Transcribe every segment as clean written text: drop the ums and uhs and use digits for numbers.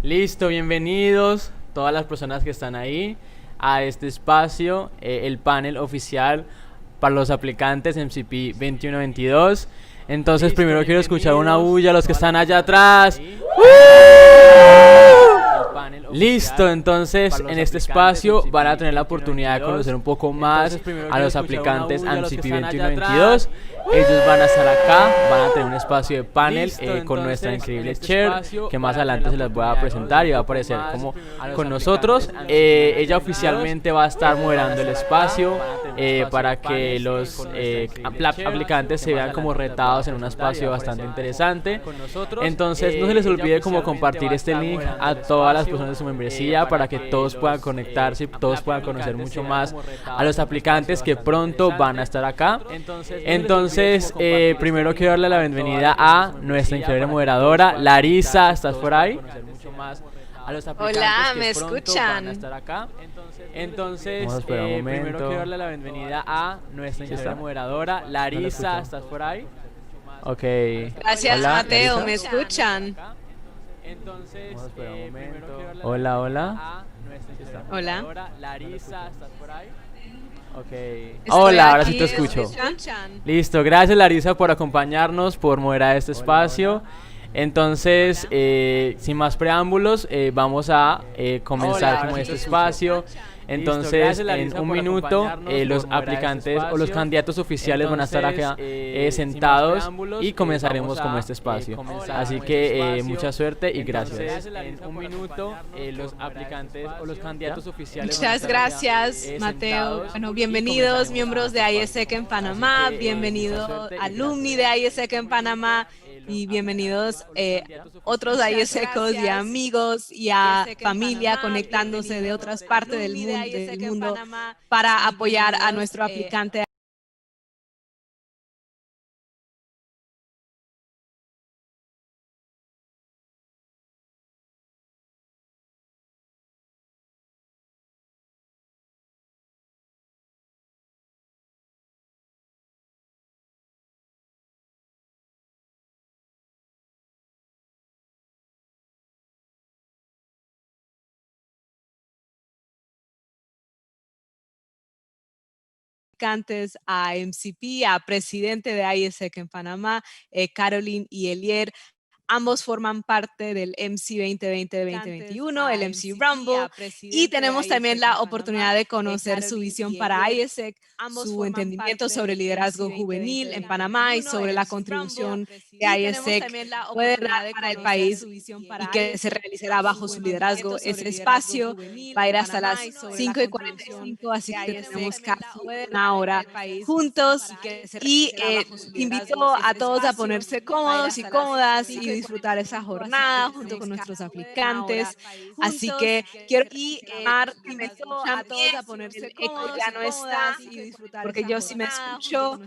Listo, bienvenidos todas las personas que están ahí a este espacio, el panel oficial para los aplicantes MCP 2122. Entonces, listo, primero quiero escuchar una bulla a los que están allá atrás. Listo, entonces en este espacio van a tener la oportunidad de conocer un poco más a los aplicantes AMCP 2122. Ellos van a estar acá, van a tener un espacio de panel con nuestra increíble chair, que más adelante se las voy a presentar y va a aparecer como con nosotros. Ella oficialmente va a estar moderando el espacio para que los aplicantes se vean como retados en un espacio bastante interesante. Entonces no se les olvide como compartir este link a todas las personas de su membresía para que todos puedan conectarse y todos puedan conocer mucho más a los aplicantes que pronto van a estar acá. Entonces, primero quiero darle la bienvenida a nuestra increíble moderadora, Larisa. ¿Estás por ahí? Hola, ¿me escuchan? Entonces, primero quiero darle la bienvenida a nuestra increíble moderadora, Larisa. ¿Estás por ahí? Ok. Gracias, Hola, Mateo, Larisa. ¿me escuchan? Entonces, hola, hola. Hola. Larisa, ¿estás por ahí? Okay. Estoy Hola, ahora sí aquí, te escucho. ¿me escuchan? Listo, gracias Larisa por acompañarnos, por moderar este espacio. Entonces, sin más preámbulos, vamos a comenzar como este espacio. Entonces, en un minuto, los aplicantes o los candidatos oficiales van a estar acá sentados y comenzaremos como este espacio. Así que mucha suerte y gracias. En un minuto, los aplicantes o los candidatos oficiales. Muchas gracias, Mateo. Bueno, bienvenidos miembros de IESEC en Panamá, bienvenidos alumni de IESEC en Panamá y bienvenidos otros IESECos y amigos y a familia conectándose de otras partes del mundo para apoyar a nuestro aplicante. A MCP, a presidente de IESEC en Panamá, Caroline y Elier. Ambos forman parte del MC 2020-2021, el MC Rumble, y tenemos también la oportunidad de conocer su visión para IESEC, su entendimiento sobre liderazgo juvenil en Panamá y sobre la contribución que IESEC puede dar para el país y que se realizará bajo su liderazgo. Ese espacio va a ir hasta las 5:45, así que tenemos casi una hora juntos y invito a todos a ponerse cómodos y cómodas y disfrutar esa jornada junto con nuestros aplicantes. Así que quiero informar primero a todos a ponerse cómodos, ya no está, porque yo sí me escucho,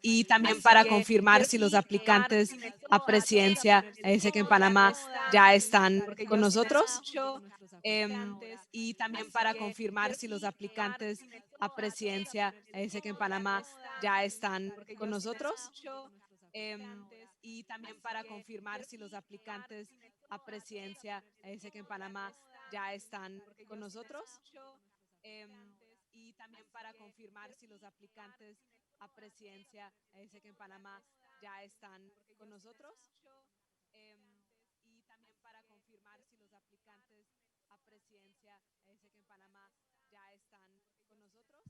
y también para confirmar si los aplicantes a presidencia, sé que en Panamá ya están con nosotros. Y también para confirmar si los aplicantes a presidencia, sé que en Panamá ya están con nosotros. Y también para confirmar si los aplicantes a presidencia, sé que en Panamá ya están con nosotros. Y también para confirmar si los aplicantes a presidencia, sé que en Panamá ya están con nosotros. Y también para confirmar si los aplicantes a presidencia, sé que en Panamá ya están con nosotros.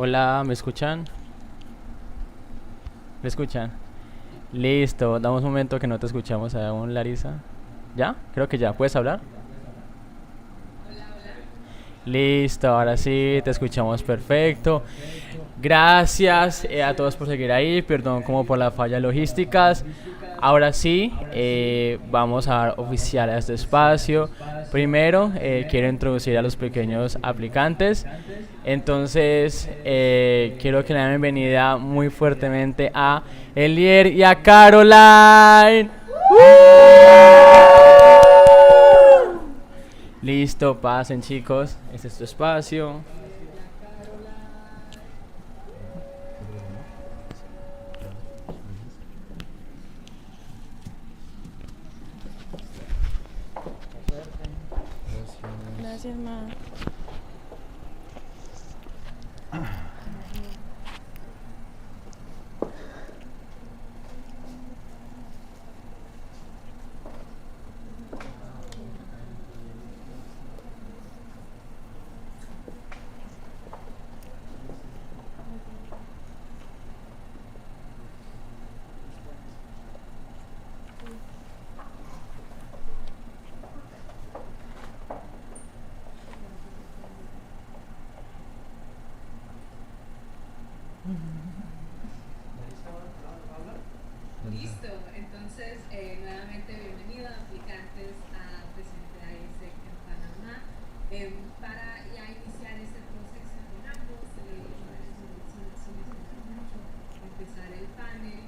Hola, ¿me escuchan? ¿Me escuchan? Listo, damos un momento que no te escuchamos aún, Larisa. ¿Ya? Creo que ya. ¿Puedes hablar? Listo, ahora sí, te escuchamos perfecto. Gracias a todos por seguir ahí, perdón como por la falla logísticas. Ahora sí, vamos a dar oficial a este espacio. Primero, quiero introducir a los pequeños aplicantes. Entonces, quiero que le den bienvenida muy fuertemente a Elier y a Caroline. Listo, pasen chicos, este es tu espacio. Gracias, ma. Listo, entonces nuevamente bienvenidos aplicantes a Presidente ISEC en Panamá. Para ya iniciar este proceso con ambos, empezar el panel,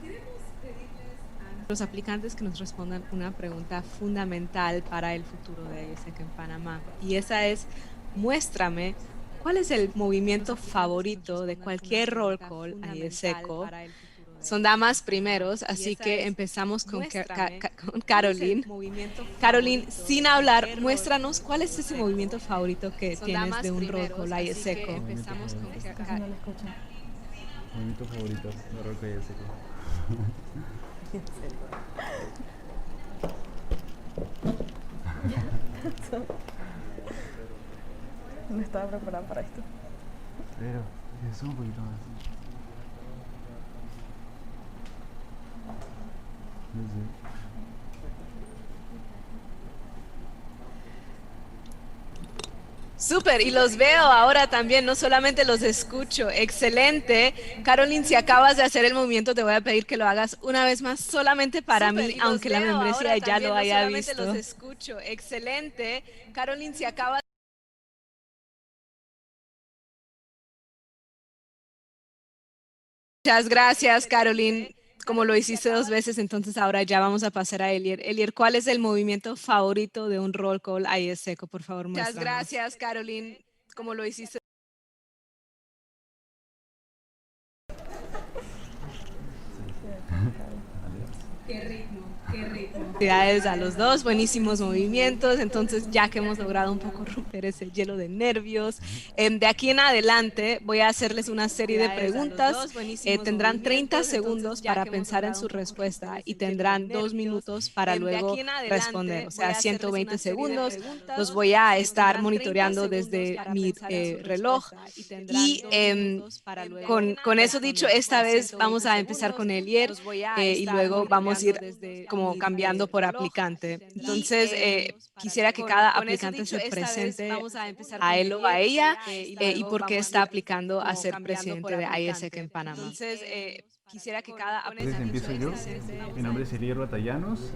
queremos pedirles a los aplicantes que nos respondan una pregunta fundamental para el futuro de ISEC en Panamá, y esa es: muéstrame cuál es el movimiento favorito de cualquier roll call ISECO. Son damas primeros, así que empezamos con Caroline. Caroline, sin hablar, muéstranos cuál es ese movimiento favorito que tienes de un roll call ISECO. Empezamos con Caroline. No lo escucho. Movimiento favorito de roll call ISECO. No estaba preparada para esto. Pero, es un poquito más. No sé. Súper, y los veo ahora también, no solamente los escucho. Excelente. Caroline, si acabas de hacer el movimiento, te voy a pedir que lo hagas una vez más, solamente para mí, aunque la membresía ya lo haya visto. Los escucho. Excelente. Caroline, si acabas... Muchas gracias, Caroline. Como lo hiciste 2 veces, entonces ahora ya vamos a pasar a Elier. Elier, ¿cuál es el movimiento favorito de un roll call ISECO? Por favor, muéstranos. Muchas gracias, Caroline. Como lo hiciste. Qué ritmo, qué ritmo. Felicidades a los dos, buenísimos movimientos. Entonces, ya que hemos logrado un poco romper ese hielo de nervios, de aquí en adelante voy a hacerles una serie de preguntas. Tendrán 30 segundos para pensar en su respuesta y tendrán 2 minutos para luego responder. O sea, 120 segundos. Los voy a estar monitoreando desde mi reloj. Y con eso dicho, esta vez vamos a empezar con Elier y luego vamos a ir como cambiando por aplicante. Entonces, quisiera que cada aplicante se presente a él o a ella y por qué está aplicando a ser presidente de ISEC en Panamá. Entonces, quisiera que cada aplicante empiezo yo. Mi nombre es Elier Batallanos,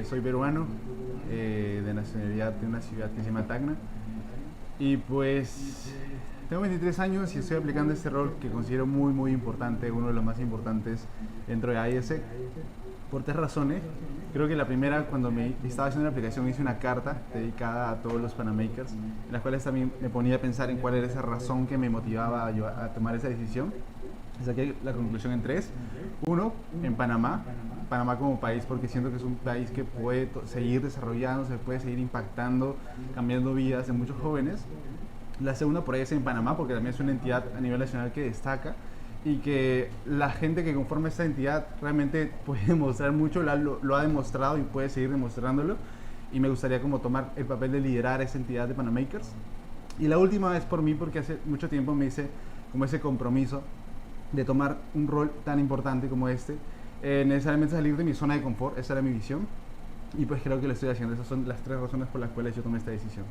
soy peruano, de nacionalidad de una ciudad que se llama Tacna. Y pues tengo 23 años y estoy aplicando este rol que considero muy importante, uno de los más importantes dentro de ISEC, por 3 razones. Creo que la primera, cuando me estaba haciendo la aplicación, hice una carta dedicada a todos los Panamakers, en las cuales también me ponía a pensar en cuál era esa razón que me motivaba a tomar esa decisión. Saqué la conclusión en 3. Uno, en Panamá como país, porque siento que es un país que puede seguir desarrollándose, puede seguir impactando, cambiando vidas de muchos jóvenes. La segunda, por ahí, es en Panamá, porque también es una entidad a nivel nacional que destaca y que la gente que conforma esta entidad realmente puede demostrar mucho, lo ha demostrado y puede seguir demostrándolo, y me gustaría como tomar el papel de liderar esa entidad de Panamakers. Y la última es por mí, porque hace mucho tiempo me hice como ese compromiso de tomar un rol tan importante como este, necesariamente salir de mi zona de confort. Esa era mi visión y pues creo que lo estoy haciendo. Esas son las 3 razones por las cuales yo tomé esta decisión.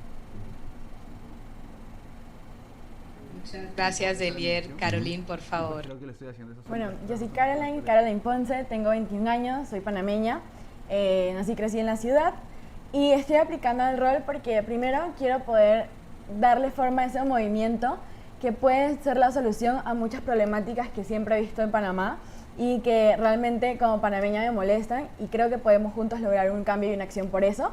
Muchas gracias, Elier. Caroline, por favor. Creo que lo estoy haciendo. Bueno, yo soy Caroline Ponce, tengo 21 años, soy panameña, nací y crecí en la ciudad y estoy aplicando el rol porque primero quiero poder darle forma a ese movimiento que puede ser la solución a muchas problemáticas que siempre he visto en Panamá y que realmente como panameña me molestan, y creo que podemos juntos lograr un cambio y una acción por eso.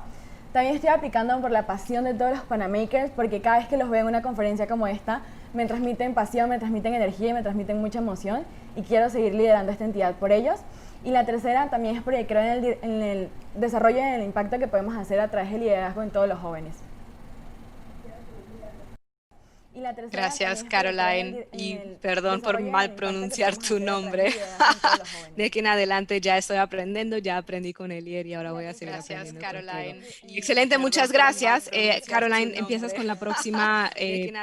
También estoy aplicando por la pasión de todos los Panamakers, porque cada vez que los veo en una conferencia como esta, me transmiten pasión, me transmiten energía y me transmiten mucha emoción, y quiero seguir liderando esta entidad por ellos. Y la tercera también es porque creo en el desarrollo y en el impacto que podemos hacer a través del liderazgo en todos los jóvenes. Gracias, Caroline, y perdón por mal pronunciar tu nombre. De aquí en adelante ya estoy aprendiendo, ya aprendí con Elier y ahora voy a seguir aprendiendo. Gracias, Caroline. Excelente, muchas gracias. Caroline, empiezas con la próxima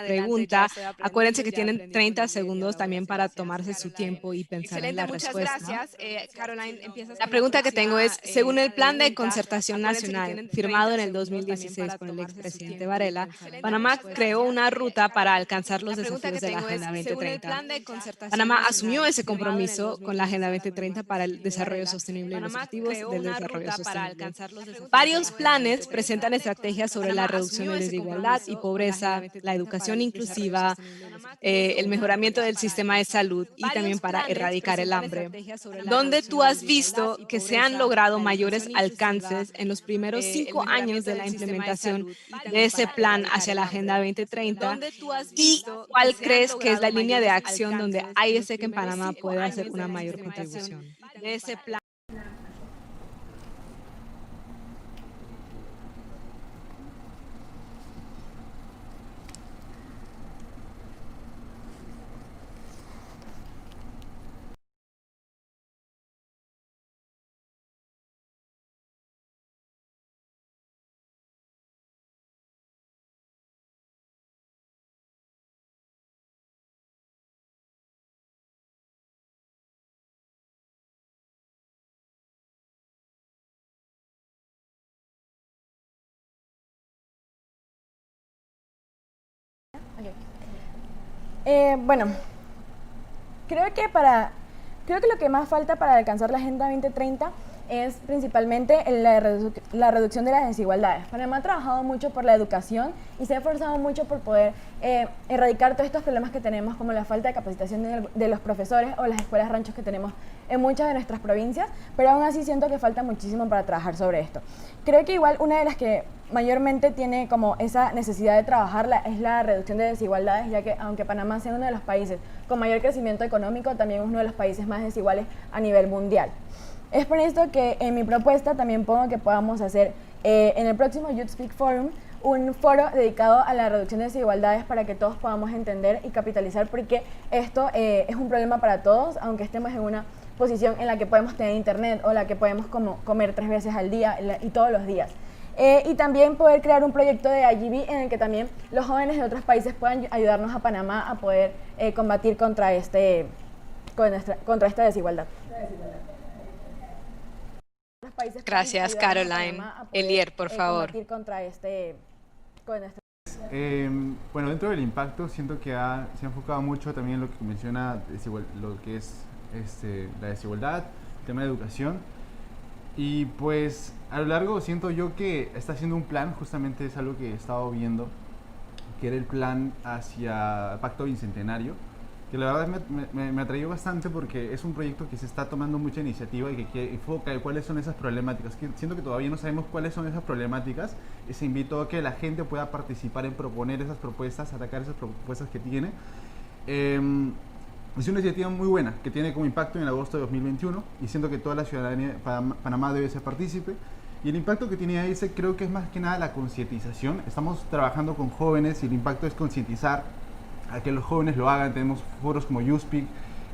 pregunta. Acuérdense que tienen 30 segundos también para tomarse su tiempo y pensar en la respuesta. Gracias, Caroline, empiezas. La pregunta que tengo es, según el Plan de Concertación Nacional firmado en el 2016 con el expresidente Varela, Panamá creó una ruta para alcanzar los desafíos de la Agenda 2030. Panamá asumió ese compromiso con la Agenda 2030 para el desarrollo sostenible y los objetivos del desarrollo sostenible. Varios planes presentan estrategias sobre la reducción de desigualdad y pobreza, la educación inclusiva, el mejoramiento del sistema de salud y también para erradicar el hambre. ¿Dónde tú has visto que se han logrado mayores alcances en los primeros 5 años de la implementación de ese plan hacia la Agenda 2030? ¿Y cuál crees que es la línea de acción donde ISEC en Panamá puede hacer una mayor contribución de ese plan? Bueno, creo que lo que más falta para alcanzar la Agenda 2030 es principalmente la reducción de las desigualdades. Panamá ha trabajado mucho por la educación y se ha esforzado mucho por poder erradicar todos estos problemas que tenemos, como la falta de capacitación de los profesores o las escuelas ranchos que tenemos en muchas de nuestras provincias, pero aún así siento que falta muchísimo para trabajar sobre esto. Creo que igual una de las que mayormente tiene como esa necesidad de trabajarla es la reducción de desigualdades, ya que aunque Panamá sea uno de los países con mayor crecimiento económico, también es uno de los países más desiguales a nivel mundial. Es por esto que en mi propuesta también pongo que podamos hacer en el próximo Youth Speak Forum un foro dedicado a la reducción de desigualdades para que todos podamos entender y capitalizar, porque esto es un problema para todos, aunque estemos en una posición en la que podemos tener internet o la que podemos comer 3 veces al día y todos los días. Y también poder crear un proyecto de IGB en el que también los jóvenes de otros países puedan ayudarnos a Panamá a poder combatir contra esta desigualdad. Gracias, Caroline. Elier, por favor. Bueno, dentro del impacto siento que se ha enfocado mucho también en lo que menciona lo que es la desigualdad, el tema de educación, y pues a lo largo siento yo que está haciendo un plan, justamente es algo que he estado viendo, que era el plan hacia el Pacto Bicentenario, que la verdad me atrayó bastante porque es un proyecto que se está tomando mucha iniciativa y que enfoca en cuáles son esas problemáticas. Siento que todavía no sabemos cuáles son esas problemáticas, y se invitó a que la gente pueda participar en proponer esas propuestas, atacar esas propuestas que tiene. Es una iniciativa muy buena que tiene como impacto en agosto de 2021, y siento que toda la ciudadanía de Panamá debe ser partícipe. Y el impacto que tiene ese creo que es más que nada la concientización. Estamos trabajando con jóvenes y el impacto es concientizar a que los jóvenes lo hagan. Tenemos foros como YouSpeak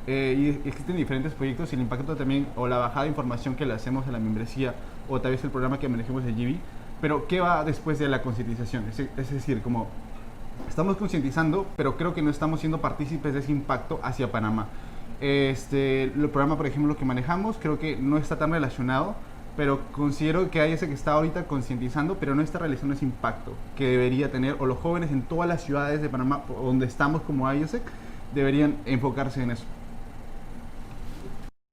y existen diferentes proyectos, y el impacto también, o la bajada de información que le hacemos a la membresía, o tal vez el programa que manejemos de GB. Pero ¿qué va después de la concientización? Es decir, como estamos concientizando, pero creo que no estamos siendo partícipes de ese impacto hacia Panamá. El programa, por ejemplo, que manejamos, creo que no está tan relacionado, pero considero que hay ese que está ahorita concientizando, pero no está realizando ese impacto que debería tener, o los jóvenes en todas las ciudades de Panamá, donde estamos como ISEC, deberían enfocarse en eso.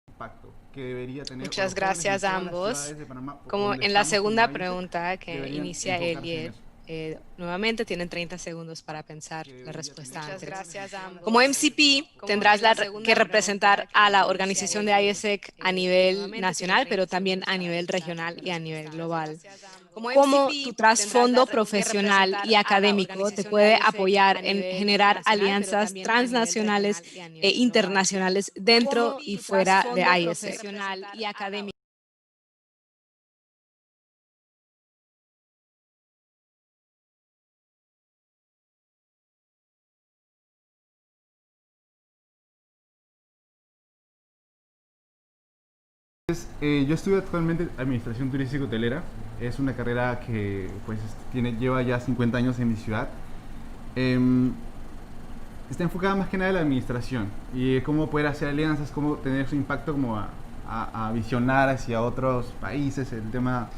Impacto que debería tener. Muchas gracias a ambos. Como en la segunda pregunta que inicia Elier, nuevamente tienen 30 segundos para pensar la respuesta antes. Como MCP tendrás que representar a la organización de ISEC a nivel nacional, pero también a nivel regional y a nivel global. cómo tu trasfondo profesional y académico te puede apoyar en generar alianzas transnacionales e internacionales dentro y fuera de ISEC. Yo estudio actualmente Administración Turística Hotelera. Es una carrera que pues, lleva ya 50 años en mi ciudad. Está enfocada más que nada en la administración y cómo poder hacer alianzas, cómo tener su impacto como a visionar hacia otros países. El tema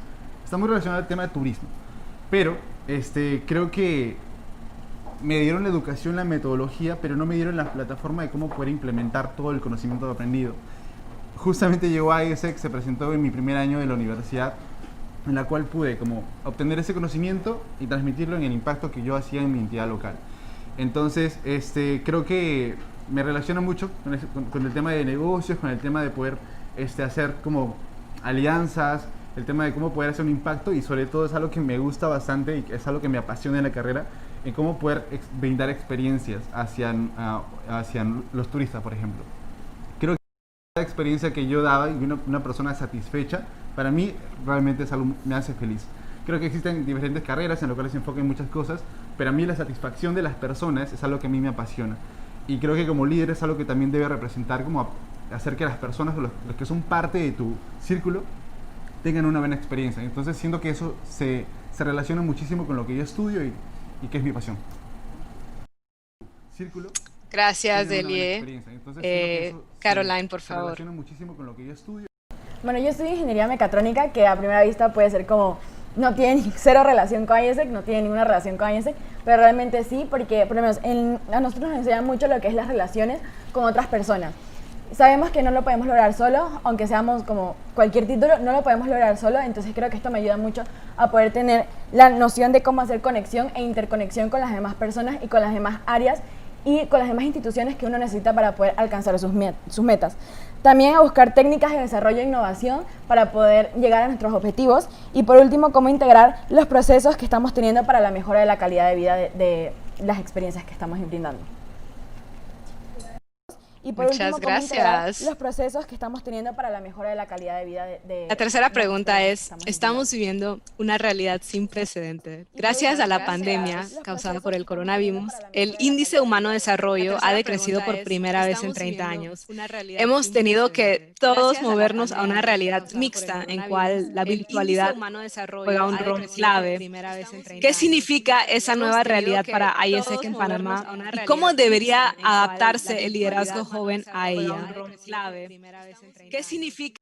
está muy relacionado al tema de turismo. Pero creo que me dieron la educación, la metodología, pero no me dieron la plataforma de cómo poder implementar todo el conocimiento aprendido. Justamente llegó a ISEC, se presentó en mi primer año de la universidad, en la cual pude como obtener ese conocimiento y transmitirlo en el impacto que yo hacía en mi entidad local. Entonces, creo que me relaciona mucho con el tema de negocios, con el tema de poder hacer como alianzas, el tema de cómo poder hacer un impacto, y sobre todo es algo que me gusta bastante y es algo que me apasiona en la carrera, en cómo poder brindar experiencias hacia los turistas, por ejemplo. Creo que la experiencia que yo daba y una persona satisfecha, para mí realmente es algo que me hace feliz. Creo que existen diferentes carreras en las cuales se enfocan muchas cosas, pero a mí la satisfacción de las personas es algo que a mí me apasiona. Y creo que como líder es algo que también debe representar, como hacer que las personas, los que son parte de tu círculo, tengan una buena experiencia. Entonces siento que eso se relaciona muchísimo con lo que yo estudio y que es mi pasión. Círculo. Gracias, Elie. Caroline, por favor. Se relaciona muchísimo con lo que yo estudio. Bueno, yo estudio ingeniería mecatrónica, que a primera vista puede ser como no tiene cero relación con ISEC, no tiene ninguna relación con ISEC, pero realmente sí, porque por lo menos a nosotros nos enseñan mucho lo que es las relaciones con otras personas. Sabemos que no lo podemos lograr solo, aunque seamos como cualquier título, no lo podemos lograr solo, entonces creo que esto me ayuda mucho a poder tener la noción de cómo hacer conexión e interconexión con las demás personas y con las demás áreas y con las demás instituciones que uno necesita para poder alcanzar sus metas. También a buscar técnicas de desarrollo e innovación para poder llegar a nuestros objetivos. Y por último, cómo integrar los procesos que estamos teniendo para la mejora de la calidad de vida de las experiencias que estamos brindando. Y por Muchas último, gracias. Los procesos que estamos teniendo para la mejora de la calidad de vida La tercera pregunta es, estamos viviendo una realidad sin precedente. Gracias a la pandemia causada por el coronavirus, el índice humano de desarrollo ha decrecido por primera vez en 30 años. Hemos tenido que todos movernos a una realidad mixta en cual la virtualidad juega un rol clave. ¿Qué significa esa nueva realidad para ISEC en Panamá y cómo debería adaptarse el liderazgo joven a ella? ¿Qué significa?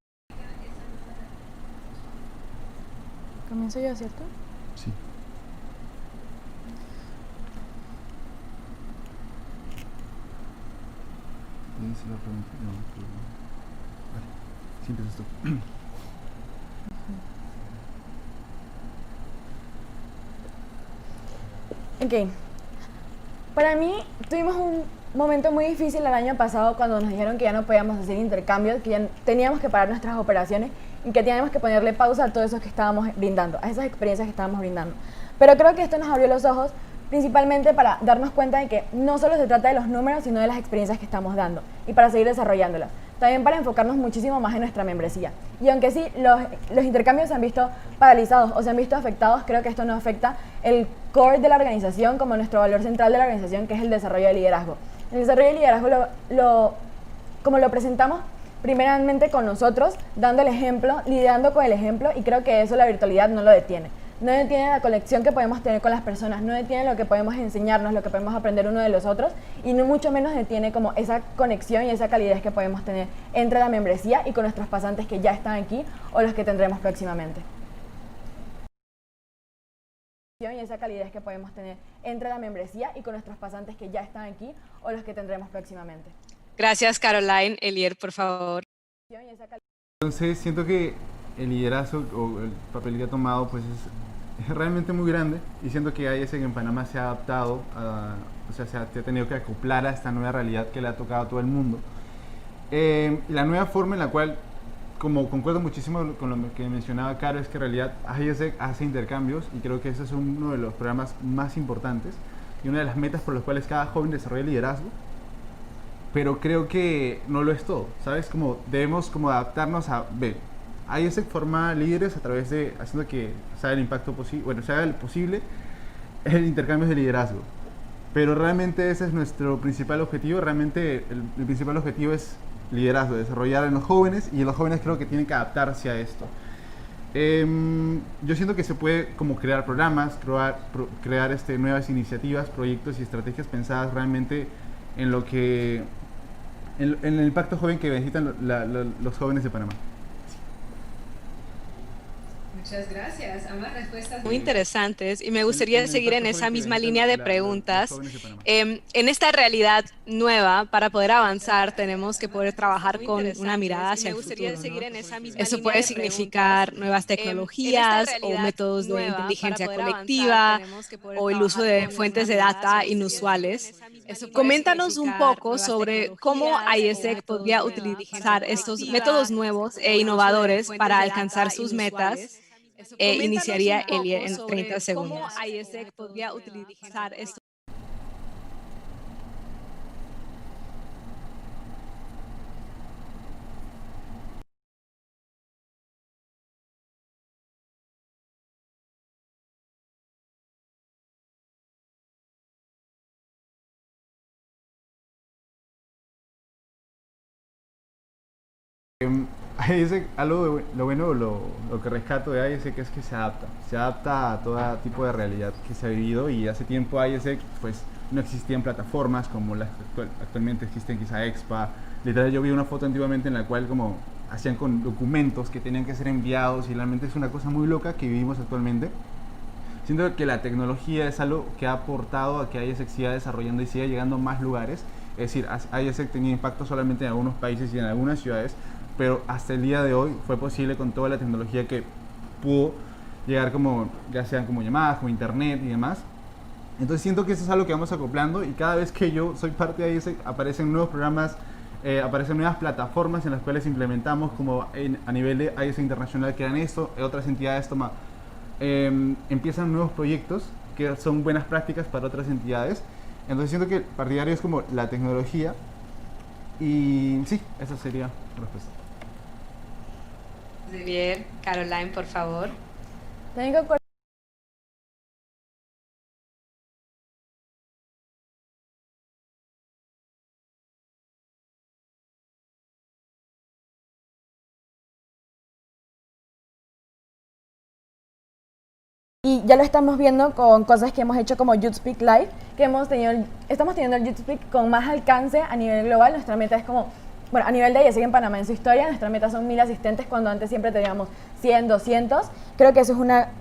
¿Comienzo yo, cierto? Sí. ¿Tienes la pregunta? No, vale. Sí, empiezas tú. Ok. Para mí, tuvimos un momento muy difícil el año pasado cuando nos dijeron que ya no podíamos hacer intercambios, que ya teníamos que parar nuestras operaciones y que teníamos que ponerle pausa a todo eso que estábamos brindando, a esas experiencias que estábamos brindando. Pero creo que esto nos abrió los ojos principalmente para darnos cuenta de que no solo se trata de los números, sino de las experiencias que estamos dando y para seguir desarrollándolas. También para enfocarnos muchísimo más en nuestra membresía. Y aunque sí, los intercambios se han visto paralizados o se han visto afectados, creo que esto no afecta el core de la organización como nuestro valor central de la organización, que es el desarrollo de liderazgo. El desarrollo de liderazgo como lo presentamos primeramente con nosotros, dando el ejemplo, liderando con el ejemplo, y creo que eso la virtualidad no lo detiene. No detiene la conexión que podemos tener con las personas, no detiene lo que podemos enseñarnos, lo que podemos aprender uno de los otros, y no mucho menos detiene como esa conexión y esa calidez que podemos tener entre la membresía y con nuestros pasantes que ya están aquí o los que tendremos próximamente. Y esa calidez que podemos tener entre la membresía y con nuestros pasantes que ya están aquí o los que tendremos próximamente. Gracias, Caroline. Elier, por favor. Entonces siento que el liderazgo o el papel que ha tomado pues es realmente muy grande, y siento que ISEC en Panamá se ha adaptado, se ha tenido que acoplar a esta nueva realidad que le ha tocado a todo el mundo. La nueva forma en la cual como concuerdo muchísimo con lo que mencionaba Caro, es que en realidad ISEC hace intercambios y creo que ese es uno de los programas más importantes y una de las metas por las cuales cada joven desarrolla liderazgo, pero creo que no lo es todo, ¿sabes? Como debemos como adaptarnos a ver. ISEC forma líderes a través de haciendo que se haga el impacto posible, bueno, se haga el posible el intercambio de liderazgo. Pero realmente ese es nuestro principal objetivo, realmente el principal objetivo es liderazgo, desarrollar en los jóvenes, y los jóvenes creo que tienen que adaptarse a esto. Yo siento que se puede como crear programas, crear nuevas iniciativas, proyectos y estrategias pensadas realmente en lo que en el impacto joven que necesitan los jóvenes de Panamá. Muchas gracias. Ambas respuestas muy interesantes y me gustaría seguir en esa misma línea de preguntas. En esta realidad nueva, para poder avanzar, tenemos que poder trabajar con una mirada hacia el futuro, ¿no? Eso puede significar nuevas tecnologías o métodos de inteligencia colectiva o el uso de fuentes de data inusuales. Coméntanos un poco sobre cómo ISEC podría utilizar estos métodos nuevos e innovadores para alcanzar sus metas. Iniciaría Elier en 30 segundos. ¿Cómo ISEC podría utilizar esto? ISEC, lo bueno, lo que rescato de ISEC es que se adapta a todo tipo de realidad que se ha vivido, y hace tiempo ISEC pues no existían plataformas como las que actualmente existen, quizá Expa. Literal, yo vi una foto antiguamente en la cual como hacían con documentos que tenían que ser enviados, y realmente es una cosa muy loca que vivimos actualmente. Siento que la tecnología es algo que ha aportado a que ISEC siga desarrollando y siga llegando a más lugares. Es decir, ISEC tenía impacto solamente en algunos países y en algunas ciudades, pero hasta el día de hoy fue posible con toda la tecnología que pudo llegar, como ya sean como llamadas, como internet y demás. Entonces siento que eso es algo que vamos acoplando, y cada vez que yo soy parte de ISEC aparecen nuevos programas, aparecen nuevas plataformas en las cuales implementamos como a nivel de ISEC internacional, crean esto, otras entidades empiezan nuevos proyectos que son buenas prácticas para otras entidades. Entonces siento que partidario es como la tecnología, y sí, esa sería la respuesta. Bien, Caroline, por favor. Tengo que y ya lo estamos viendo con cosas que hemos hecho como Youth Speak Live, que estamos teniendo el Youth Speak con más alcance a nivel global. Nuestra meta es como, bueno, a nivel de ISEC en Panamá, en su historia, nuestra meta son 1000 asistentes, cuando antes siempre teníamos 100, 200. Creo que eso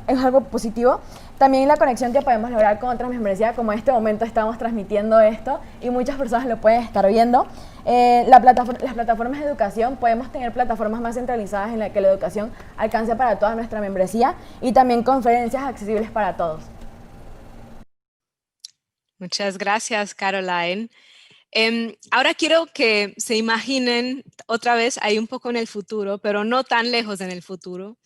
es algo positivo. También la conexión que podemos lograr con otras membresías, como en este momento estamos transmitiendo esto y muchas personas lo pueden estar viendo. Las plataformas de educación, podemos tener plataformas más centralizadas en las que la educación alcance para toda nuestra membresía, y también conferencias accesibles para todos. Muchas gracias, Caroline. Ahora quiero que se imaginen otra vez ahí un poco en el futuro, pero no tan lejos en el futuro.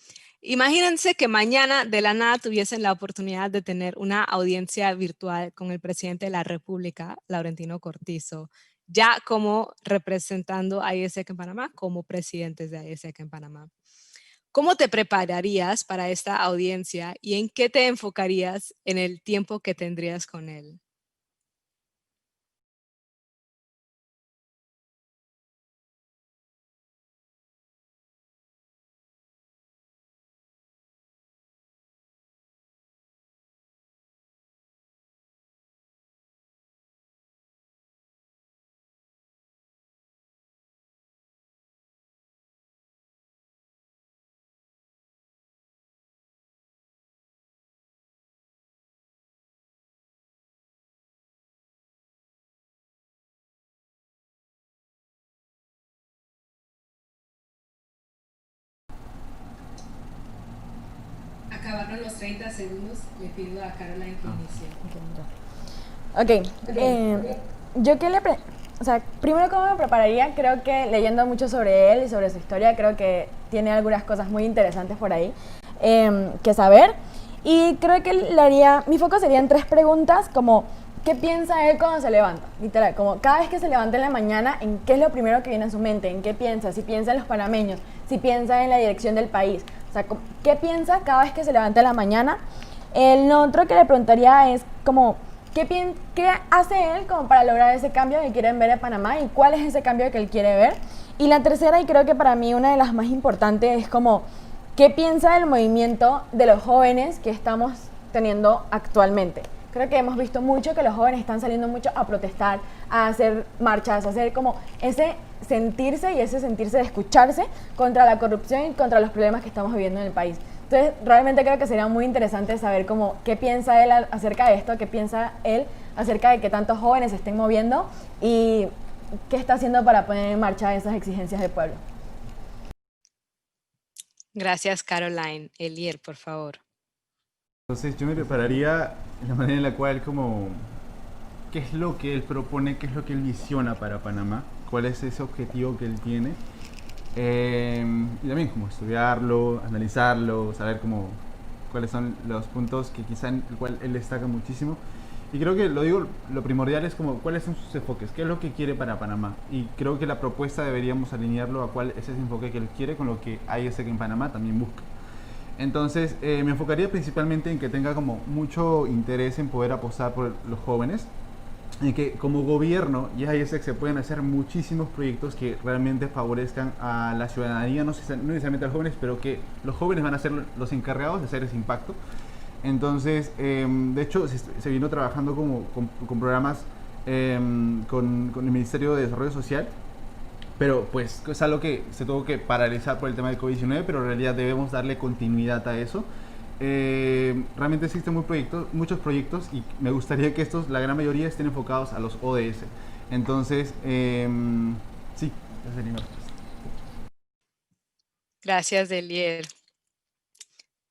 Imagínense que mañana de la nada tuviesen la oportunidad de tener una audiencia virtual con el presidente de la República, Laurentino Cortizo, ya como representando a ISEC en Panamá, como presidentes de ISEC en Panamá. ¿Cómo te prepararías para esta audiencia y en qué te enfocarías en el tiempo que tendrías con él? Acabaron los 30 segundos, le pido a Caroline que inicie. Ok, yo o sea, primero cómo me prepararía, creo que leyendo mucho sobre él y sobre su historia, creo que tiene algunas cosas muy interesantes por ahí que saber. Y creo que mi foco sería en 3 preguntas, como ¿qué piensa él cuando se levanta? Literal, como cada vez que se levanta en la mañana, ¿en qué es lo primero que viene a su mente? ¿En qué piensa? Si piensa en los panameños, si piensa en la dirección del país. O sea, ¿qué piensa cada vez que se levanta en la mañana? El otro que le preguntaría es como ¿qué hace él como para lograr ese cambio que quieren ver en Panamá y cuál es ese cambio que él quiere ver? Y la tercera, y creo que para mí una de las más importantes, es como ¿qué piensa del movimiento de los jóvenes que estamos teniendo actualmente? Creo que hemos visto mucho que los jóvenes están saliendo mucho a protestar, a hacer marchas, a hacer como ese sentirse de escucharse contra la corrupción y contra los problemas que estamos viviendo en el país. Entonces, realmente creo que sería muy interesante saber como qué piensa él acerca de esto, qué piensa él acerca de que tantos jóvenes se estén moviendo y qué está haciendo para poner en marcha esas exigencias del pueblo. Gracias, Caroline. Elier, por favor. Entonces yo me prepararía en la manera en la cual como qué es lo que él propone, qué es lo que él visiona para Panamá, cuál es ese objetivo que él tiene. Y también como estudiarlo, analizarlo, saber como cuáles son los puntos que quizá en el cual él destaca muchísimo. Y creo que lo primordial es como cuáles son sus enfoques, qué es lo que quiere para Panamá. Y creo que la propuesta deberíamos alinearlo a cuál es ese enfoque que él quiere con lo que ISEC en Panamá también busca. Entonces me enfocaría principalmente en que tenga como mucho interés en poder apostar por los jóvenes, y que como gobierno y ISEC se pueden hacer muchísimos proyectos que realmente favorezcan a la ciudadanía, no necesariamente a los jóvenes, pero que los jóvenes van a ser los encargados de hacer ese impacto. Entonces, de hecho, se vino trabajando con programas con el Ministerio de Desarrollo Social, pero pues es algo que se tuvo que paralizar por el tema del COVID-19, pero en realidad debemos darle continuidad a eso. Realmente existen muchos proyectos y me gustaría que la gran mayoría estén enfocados a los ODS. Entonces, sí, esa sería mi respuesta. Gracias, Elier.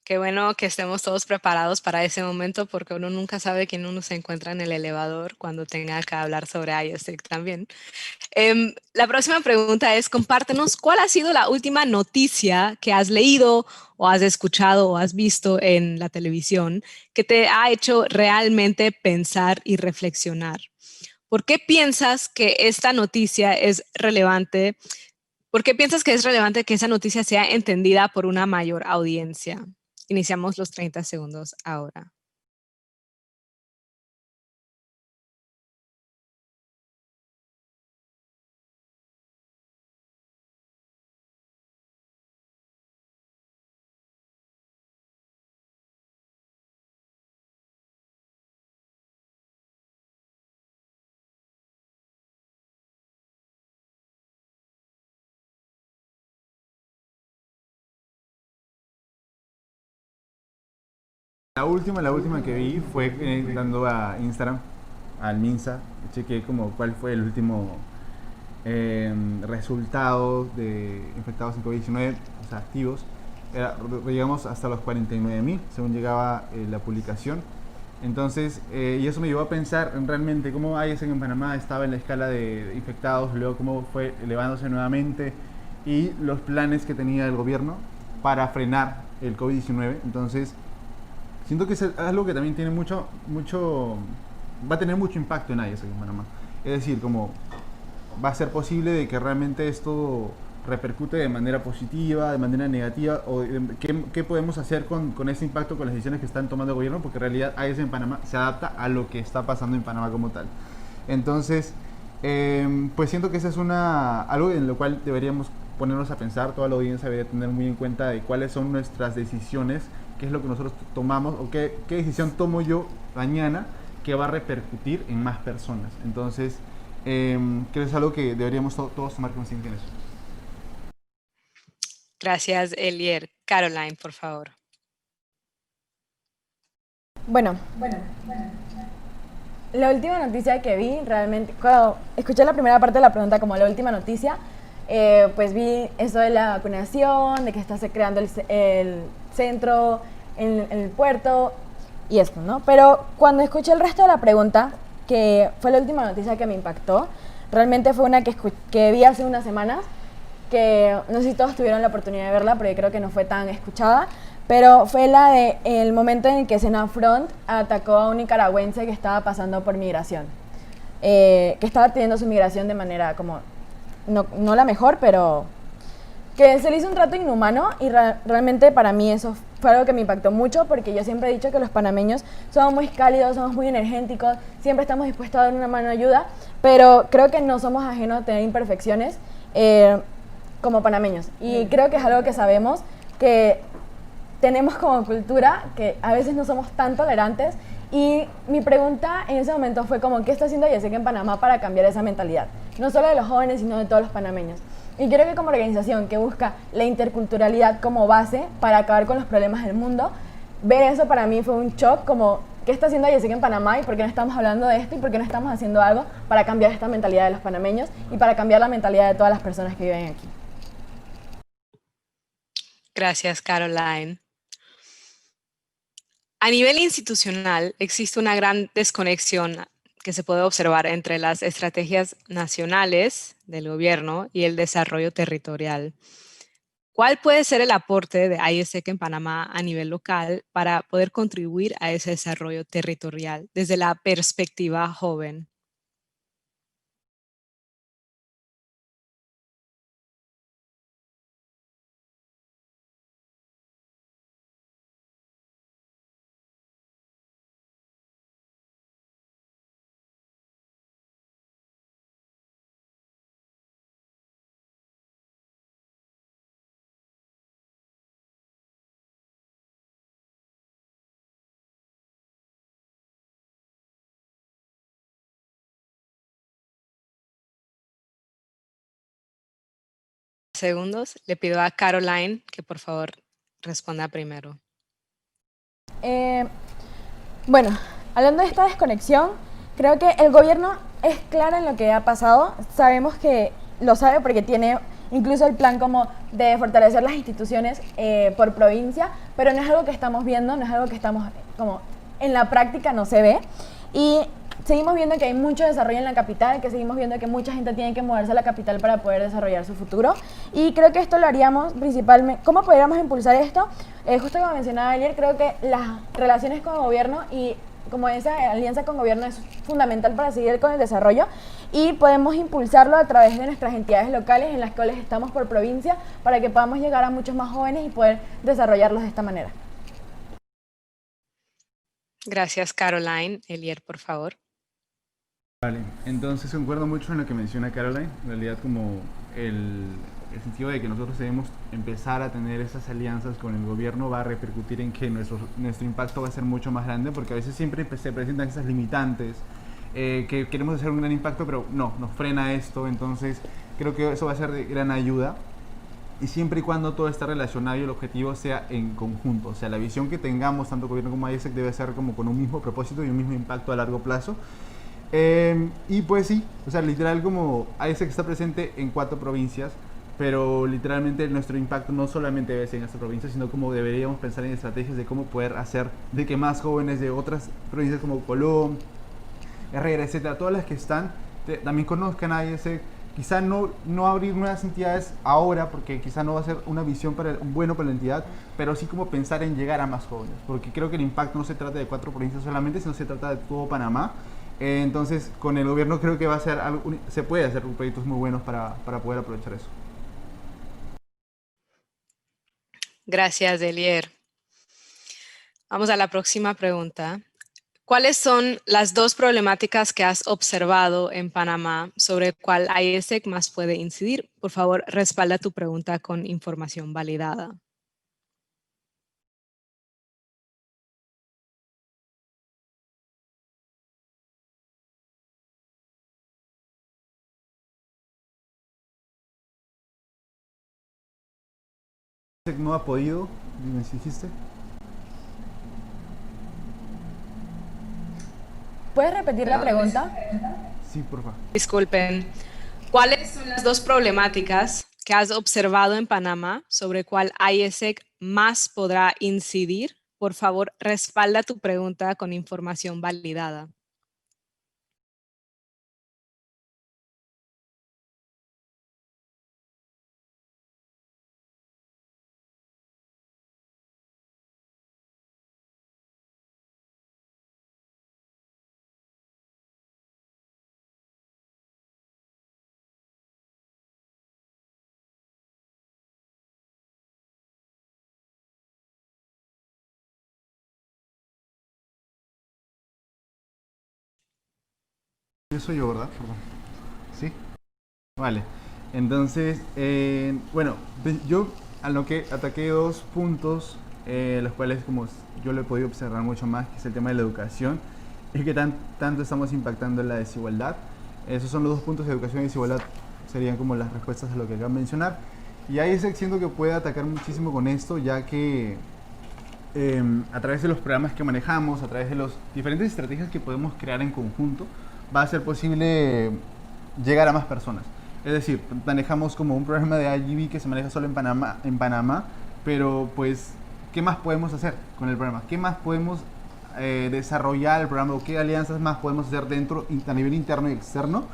Qué bueno que estemos todos preparados para ese momento, porque uno nunca sabe quién uno se encuentra en el elevador cuando tenga que hablar sobre ISEC también. La próxima pregunta es, compártenos cuál ha sido la última noticia que has leído o has escuchado o has visto en la televisión que te ha hecho realmente pensar y reflexionar. ¿Por qué piensas que esta noticia es relevante? ¿Por qué piensas que es relevante que esa noticia sea entendida por una mayor audiencia? Iniciamos los 30 segundos ahora. La última que vi fue entrando a Instagram, al Minsa, chequeé como cuál fue el último resultado de infectados en COVID-19, o sea, activos. Llegamos hasta los 49.000, según llegaba la publicación. Entonces, y eso me llevó a pensar en realmente cómo ISEC en Panamá estaba en la escala de infectados, luego cómo fue elevándose nuevamente y los planes que tenía el gobierno para frenar el COVID-19. Entonces, siento que es algo que también tiene va a tener mucho impacto en ISEC en Panamá. Es decir, como va a ser posible de que realmente esto repercute de manera positiva, de manera negativa, o qué podemos hacer con ese impacto, con las decisiones que están tomando el gobierno, porque en realidad ISEC en Panamá se adapta a lo que está pasando en Panamá como tal. Entonces, pues siento que esa es algo en lo cual deberíamos ponernos a pensar, toda la audiencia debería tener muy en cuenta de cuáles son nuestras decisiones, qué es lo que nosotros tomamos o qué decisión tomo yo mañana que va a repercutir en más personas. Entonces, creo que es algo que deberíamos todos tomar conciencia en eso. Gracias, Elier. Caroline, por favor. Bueno, la última noticia que vi, realmente, cuando escuché la primera parte de la pregunta como la última noticia, pues vi eso de la vacunación, de que está creando el centro en el puerto y esto, ¿no? Pero cuando escuché el resto de la pregunta, que fue la última noticia que me impactó, realmente fue una que vi hace unas semanas, que no sé si todos tuvieron la oportunidad de verla, porque creo que no fue tan escuchada, pero fue la de el momento en el que Sena Front atacó a un nicaragüense que estaba pasando por migración, que estaba teniendo su migración de manera como, no la mejor, pero que se le hizo un trato inhumano, y realmente para mí eso fue algo que me impactó mucho, porque yo siempre he dicho que los panameños somos muy cálidos, somos muy energéticos, siempre estamos dispuestos a dar una mano de ayuda, pero creo que no somos ajenos a tener imperfecciones como panameños, y creo que es algo que sabemos, que tenemos como cultura, que a veces no somos tan tolerantes. Y mi pregunta en ese momento fue como, ¿qué está haciendo AIESEC en Panamá para cambiar esa mentalidad? No solo de los jóvenes, sino de todos los panameños. Y creo que como organización que busca la interculturalidad como base para acabar con los problemas del mundo, ver eso para mí fue un shock, como, ¿qué está haciendo AIESEC en Panamá y por qué no estamos hablando de esto y por qué no estamos haciendo algo para cambiar esta mentalidad de los panameños y para cambiar la mentalidad de todas las personas que viven aquí? Gracias, Caroline. A nivel institucional, existe una gran desconexión que se puede observar entre las estrategias nacionales del gobierno y el desarrollo territorial. ¿Cuál puede ser el aporte de AIESEC en Panamá a nivel local para poder contribuir a ese desarrollo territorial desde la perspectiva joven? Segundos, le pido a Caroline que por favor responda primero. Bueno, hablando de esta desconexión, creo que el gobierno es claro en lo que ha pasado. Sabemos que lo sabe porque tiene incluso el plan como de fortalecer las instituciones por provincia, pero no es algo que estamos viendo, no es algo que estamos como en la práctica, no se ve. Y seguimos viendo que hay mucho desarrollo en la capital, que seguimos viendo que mucha gente tiene que moverse a la capital para poder desarrollar su futuro. Y creo que esto lo haríamos principalmente. ¿Cómo podríamos impulsar esto? Justo como mencionaba ayer, creo que las relaciones con el gobierno y como esa alianza con gobierno es fundamental para seguir con el desarrollo, y podemos impulsarlo a través de nuestras entidades locales en las cuales estamos por provincia, para que podamos llegar a muchos más jóvenes y poder desarrollarlos de esta manera. Gracias, Caroline. Elier, por favor. Vale, entonces concuerdo mucho en lo que menciona Caroline. En realidad, como el sentido de que nosotros debemos empezar a tener esas alianzas con el gobierno va a repercutir en que nuestro impacto va a ser mucho más grande, porque a veces siempre se presentan esas limitantes, que queremos hacer un gran impacto, pero no, nos frena esto. Entonces creo que eso va a ser de gran ayuda, y siempre y cuando todo esté relacionado y el objetivo sea en conjunto. O sea, la visión que tengamos, tanto gobierno como AIESEC, debe ser como con un mismo propósito y un mismo impacto a largo plazo. Y pues sí, o sea, literal, como AIESEC está presente en 4 provincias, pero literalmente nuestro impacto no solamente debe ser en esta provincia, sino como deberíamos pensar en estrategias de cómo poder hacer de que más jóvenes de otras provincias como Colón, Herrera, etcétera, todas las que están, también conozcan a AIESEC. Quizá no abrir nuevas entidades ahora, porque quizá no va a ser una visión bueno para la entidad, pero sí como pensar en llegar a más jóvenes, porque creo que el impacto no se trata de 4 provincias solamente, sino se trata de todo Panamá. Entonces, con el gobierno creo que va a ser se puede hacer proyectos muy buenos para poder aprovechar eso. Gracias, Elier. Vamos a la próxima pregunta. ¿Cuáles son las 2 problemáticas que has observado en Panamá sobre cuál AIESEC más puede incidir? Por favor, respalda tu pregunta con información validada. AIESEC no ha podido, dime si dijiste. ¿Puedes repetir la pregunta? Sí, por favor. Disculpen. ¿Cuáles son las 2 problemáticas que has observado en Panamá sobre cuál AIESEC más podrá incidir? Por favor, respalda tu pregunta con información validada. empiezo yo, ¿verdad? Perdón. ¿Sí? Vale. Entonces, bueno, yo a lo que ataqué 2 puntos, los cuales como yo lo he podido observar mucho más, que es el tema de la educación, y que tanto estamos impactando en la desigualdad. Esos son los 2 puntos: de educación y desigualdad, serían como las respuestas a lo que acabo de mencionar. Y ahí siento que puede atacar muchísimo con esto, ya que a través de los programas que manejamos, a través de las diferentes estrategias que podemos crear en conjunto, va a ser posible llegar a más personas. Es decir, manejamos como un programa de IGV que se maneja solo en Panamá, pero pues, ¿qué más podemos hacer con el programa? ¿Qué más podemos desarrollar el programa? ¿O qué alianzas más podemos hacer dentro, a nivel interno y externo?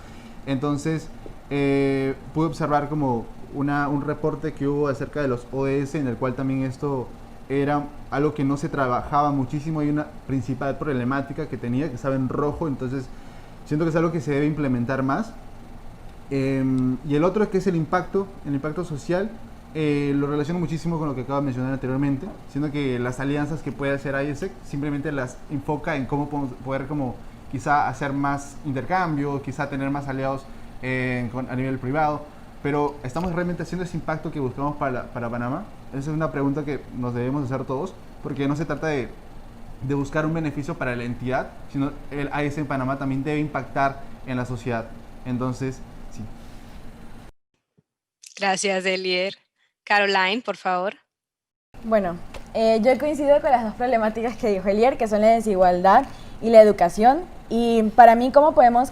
Entonces, pude observar como un reporte que hubo acerca de los ODS, en el cual también esto era algo que no se trabajaba muchísimo. Hay una principal problemática que tenía, que estaba en rojo, entonces siento que es algo que se debe implementar más. Y el otro es que es el impacto social. Lo relaciono muchísimo con lo que acabo de mencionar anteriormente, siendo que las alianzas que puede hacer ISEC simplemente las enfoca en cómo poder como quizá hacer más intercambio, quizá tener más aliados a nivel privado, pero ¿estamos realmente haciendo ese impacto que buscamos para Panamá? Esa es una pregunta que nos debemos hacer todos, porque no se trata de buscar un beneficio para la entidad, sino el ISEC en Panamá también debe impactar en la sociedad. Entonces, sí. Gracias, Elier. Caroline, por favor. Bueno, yo coincido con las 2 problemáticas que dijo Elier, que son la desigualdad y la educación. Y para mí, ¿cómo podemos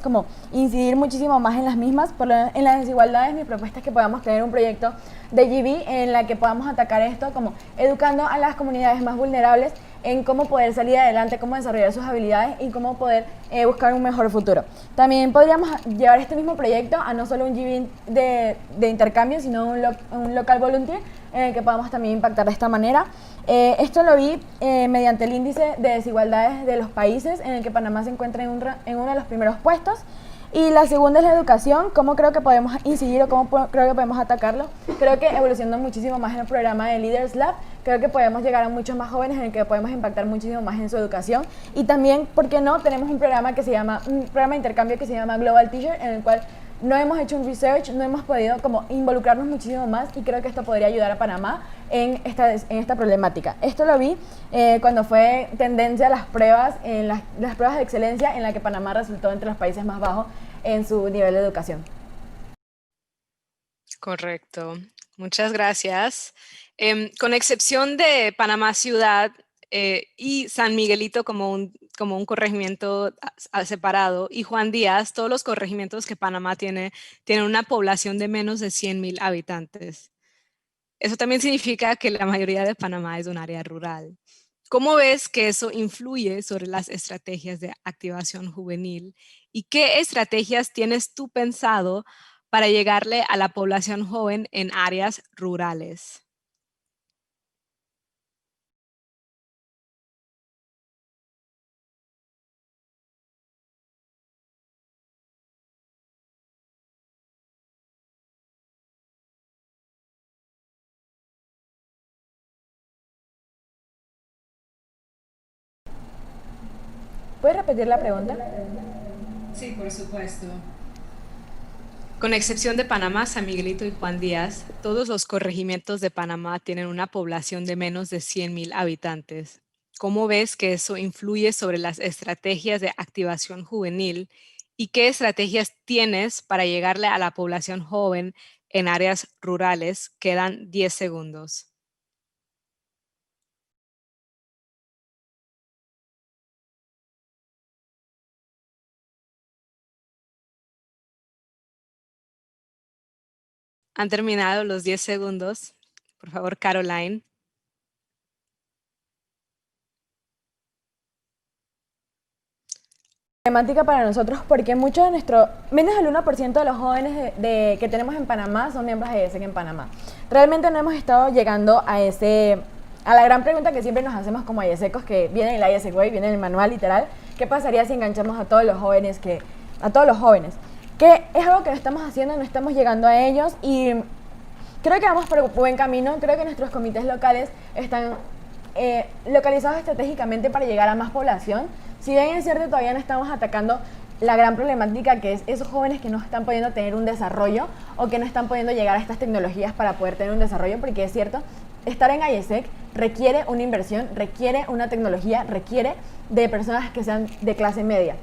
incidir muchísimo más en las mismas? En las desigualdades, mi propuesta es que podamos tener un proyecto de GB en la que podamos atacar esto, como educando a las comunidades más vulnerables en cómo poder salir adelante, cómo desarrollar sus habilidades y cómo poder buscar un mejor futuro. También podríamos llevar este mismo proyecto a no solo un GB de intercambio, sino un local volunteer en el que podamos también impactar de esta manera. Esto lo vi mediante el índice de desigualdades de los países, en el que Panamá se encuentra en uno de los primeros puestos. Y la segunda es la educación. ¿Cómo creo que podemos incidir o cómo creo que podemos atacarlo? Creo que evolucionando muchísimo más en el programa de Leaders Lab, creo que podemos llegar a muchos más jóvenes, en el que podemos impactar muchísimo más en su educación. Y también, ¿por qué no? Tenemos un programa de intercambio que se llama Global Teacher, en el cual no hemos hecho un research, no hemos podido como involucrarnos muchísimo más, y creo que esto podría ayudar a Panamá en esta problemática. Esto lo vi cuando fue tendencia a las pruebas, las pruebas de excelencia, en la que Panamá resultó entre los países más bajos en su nivel de educación. Correcto. Muchas gracias. Con excepción de Panamá Ciudad y San Miguelito como un corregimiento separado, y Juan Díaz, todos los corregimientos que Panamá tienen una población de menos de 100,000 habitantes. Eso también significa que la mayoría de Panamá es un área rural. ¿Cómo ves que eso influye sobre las estrategias de activación juvenil? ¿Y qué estrategias tienes tú pensado para llegarle a la población joven en áreas rurales? ¿Puedes repetir la pregunta? Sí, por supuesto. Con excepción de Panamá, San Miguelito y Juan Díaz, todos los corregimientos de Panamá tienen una población de menos de 100,000 habitantes. ¿Cómo ves que eso influye sobre las estrategias de activación juvenil? ¿Y qué estrategias tienes para llegarle a la población joven en áreas rurales? Quedan 10 segundos. Han terminado los 10 segundos. Por favor, Caroline. Problemática para nosotros, porque menos del 1% de los jóvenes que tenemos en Panamá son miembros de ISEC en Panamá. Realmente no hemos estado llegando a la gran pregunta que siempre nos hacemos como ISECos, que viene el ISEC Way, viene el manual literal: ¿qué pasaría si enganchamos a todos los jóvenes? Que es algo que no estamos haciendo, no estamos llegando a ellos, y creo que vamos por buen camino. Creo que nuestros comités locales están localizados estratégicamente para llegar a más población. Si bien es cierto, todavía no estamos atacando la gran problemática que es esos jóvenes que no están pudiendo tener un desarrollo o que no están pudiendo llegar a estas tecnologías para poder tener un desarrollo, porque es cierto, estar en IESEC requiere una inversión, requiere una tecnología, requiere de personas que sean de clase media.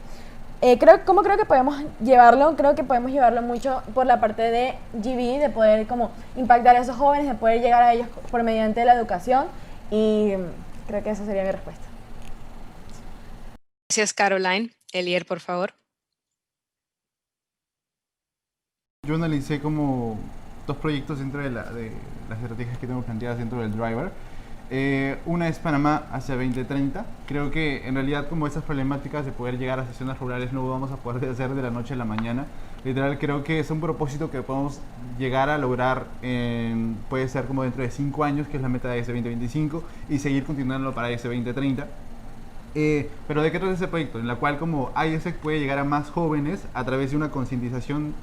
¿Cómo creo que podemos llevarlo? Creo que podemos llevarlo mucho por la parte de GB, de poder como impactar a esos jóvenes, de poder llegar a ellos por mediante la educación, y creo que esa sería mi respuesta. Gracias, Caroline. Elier, por favor. Yo analicé como dos proyectos dentro de las estrategias que tengo planteadas dentro del driver. Una es Panamá hacia 2030. Creo que en realidad como esas problemáticas de poder llegar a zonas rurales no vamos a poder hacer de la noche a la mañana. Literal creo que es un propósito que podemos llegar a lograr, puede ser como dentro de 5 años, que es la meta de ese 2025, y seguir continuando para ese 2030. Pero ¿de qué trata ese proyecto? En la cual como IESEC puede llegar a más jóvenes a través de una concientización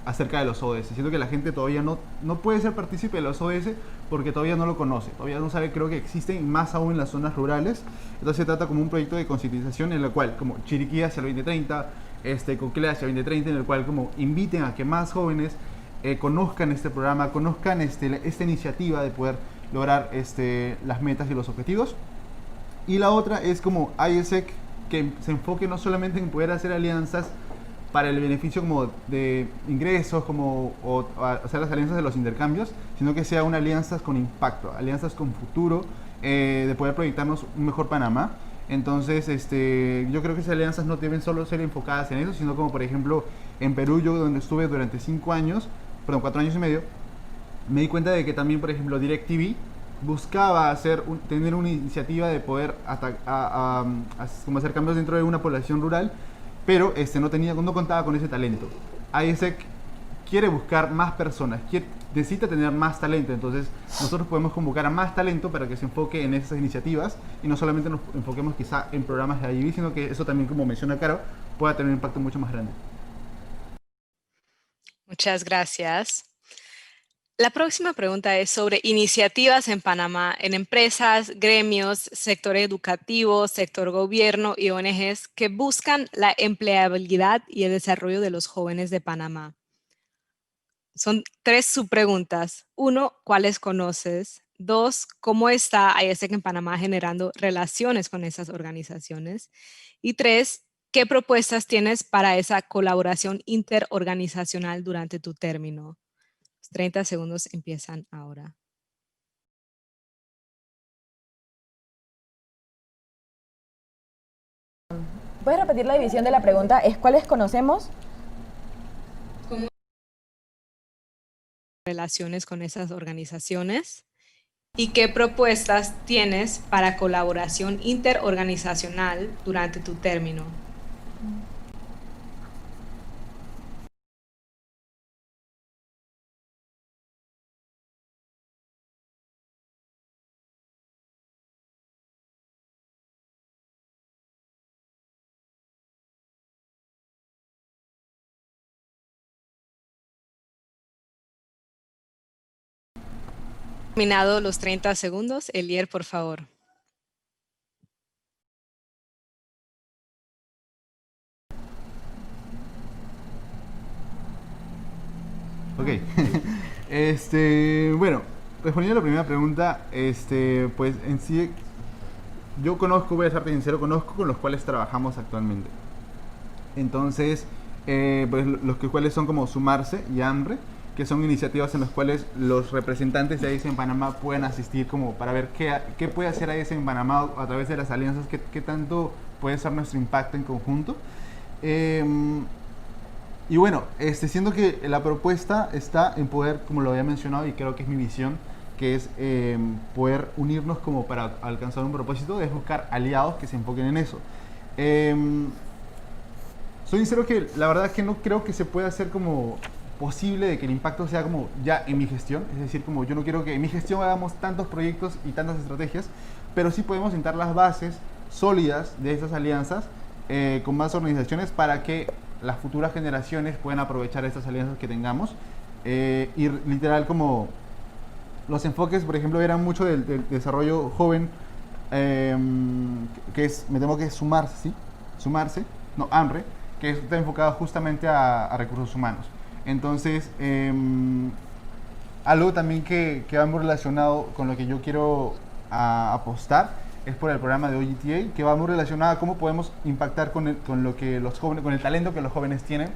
acerca de los ODS. Siento que la gente todavía no puede ser partícipe de los ODS porque todavía no lo conoce, todavía no sabe, creo que existen, más aún en las zonas rurales. Entonces se trata como un proyecto de concientización en el cual como Chiriquí hacia el 2030, Coclea hacia el 2030, en el cual como inviten a que más jóvenes conozcan este programa, conozcan esta iniciativa de poder lograr las metas y los objetivos. Y la otra es como IESEC, que se enfoque no solamente en poder hacer alianzas para el beneficio como de ingresos, o hacer las alianzas de los intercambios, sino que sea una alianzas con impacto, alianzas con futuro, de poder proyectarnos un mejor Panamá. Entonces, yo creo que esas alianzas no deben solo ser enfocadas en eso, sino como por ejemplo en Perú, yo donde estuve durante 4 años y medio, me di cuenta de que también, por ejemplo, DirecTV buscaba tener una iniciativa de poder como hacer cambios dentro de una población rural, pero no contaba con ese talento. IESEC quiere buscar más personas, necesita tener más talento, entonces nosotros podemos convocar a más talento para que se enfoque en esas iniciativas y no solamente nos enfoquemos quizá en programas de IEB, sino que eso también, como menciona Caro, pueda tener un impacto mucho más grande. Muchas gracias. La próxima pregunta es sobre iniciativas en Panamá, en empresas, gremios, sector educativo, sector gobierno y ONGs que buscan la empleabilidad y el desarrollo de los jóvenes de Panamá. Son 3 subpreguntas. 1, ¿cuáles conoces? 2, ¿cómo está IESEC en Panamá generando relaciones con esas organizaciones? Y 3, ¿qué propuestas tienes para esa colaboración interorganizacional durante tu término? 30 segundos empiezan ahora. ¿Puedes repetir la división de la pregunta? ¿Es cuáles conocemos? Relaciones con esas organizaciones. ¿Y qué propuestas tienes para colaboración interorganizacional durante tu término? Terminado los 30 segundos. Elier, por favor. Ok. Bueno, respondiendo a la primera pregunta, pues en sí, yo conozco, voy a serte sincero, conozco con los cuales trabajamos actualmente. Entonces, pues cuáles son como Sumarse y Hambre, que son iniciativas en las cuales los representantes de AIS en Panamá pueden asistir como para ver qué puede hacer AIS en Panamá a través de las alianzas, qué tanto puede ser nuestro impacto en conjunto. Y bueno, siendo que la propuesta está en poder, como lo había mencionado y creo que es mi visión, que es poder unirnos como para alcanzar un propósito, es buscar aliados que se enfoquen en eso. Soy sincero que la verdad es que no creo que se pueda hacer como posible de que el impacto sea como ya en mi gestión, es decir, como yo no quiero que en mi gestión hagamos tantos proyectos y tantas estrategias, pero sí podemos sentar las bases sólidas de esas alianzas con más organizaciones para que las futuras generaciones puedan aprovechar estas alianzas que tengamos y literal como los enfoques, por ejemplo, eran mucho del desarrollo joven, que es, me temo que es Sumarse, ¿sí? Sumarse, no, Hambre, que está enfocado justamente a recursos humanos. Entonces, algo también que va muy relacionado con lo que yo quiero apostar es por el programa de OGTA, que va muy relacionado a cómo podemos impactar con lo que los jóvenes, con el talento que los jóvenes tienen.